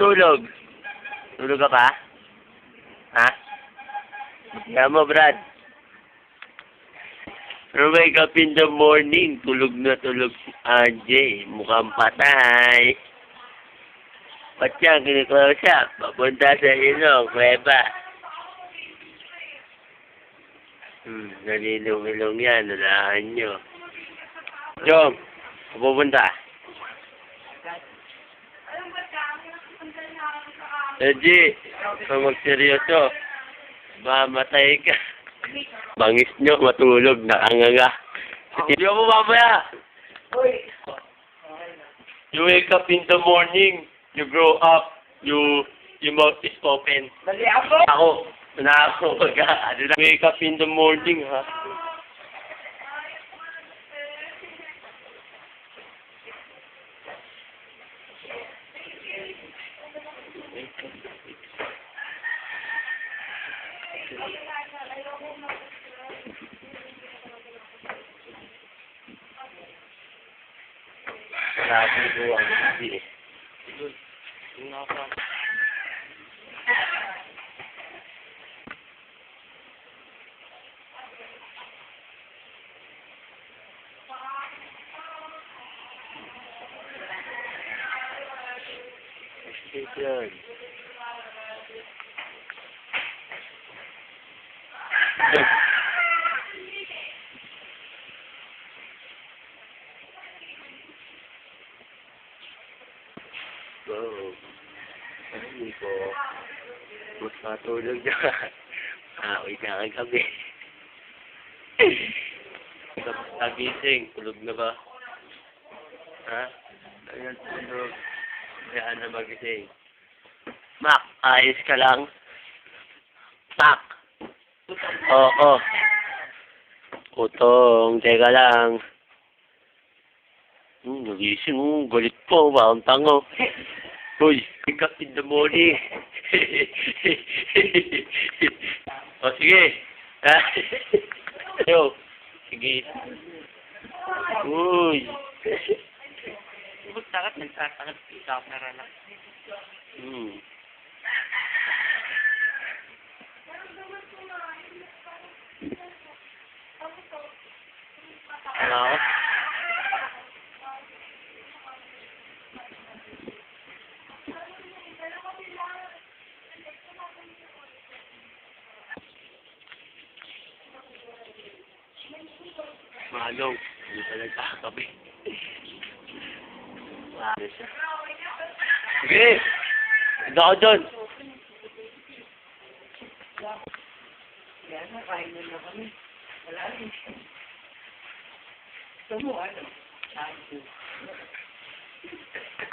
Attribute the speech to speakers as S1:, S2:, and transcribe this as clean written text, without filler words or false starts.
S1: matulog? Tulog ka pa? Ha? Kaya mo, Brad. Pero wake up in the morning. Tulog na tulog si RJ. Mukhang patay. Ba't yan? Kiniklaw siya. Papunta sa ilong. Kuweba. Nalilong-ilong yan. Nalahan nyo. Jom, pupunta. RJ, kung magseryoso, mamatay ka. Bangis nyo, matulog, nakanganga. Hindi mo mamaya. You wake up in the morning, you grow up, your mouth is open.
S2: Mali ako!
S1: Ako, wake up in the morning, ha? Sabi ko ang hindi. Station. Hindi ko mas matulog na. Wait na kang gabi. Nagising, tulog na ba? Ha? Ayan, tulog. Kaya na magising. Mac, ayos ka lang? Mac! Oo. Utong, teka lang. Nagising, galit po, bakang tango. Uy, wake up in the morning. O, sige. Yo, sige. Uy.
S2: Bakit nagsasangat ikaw para lang?
S1: Ano? Manong, hindi pa nagkakape. Ano siya? Sige! Hindi ako dyan!
S2: Yan, nakain na kami. Wala rin. Gusto mo, ano?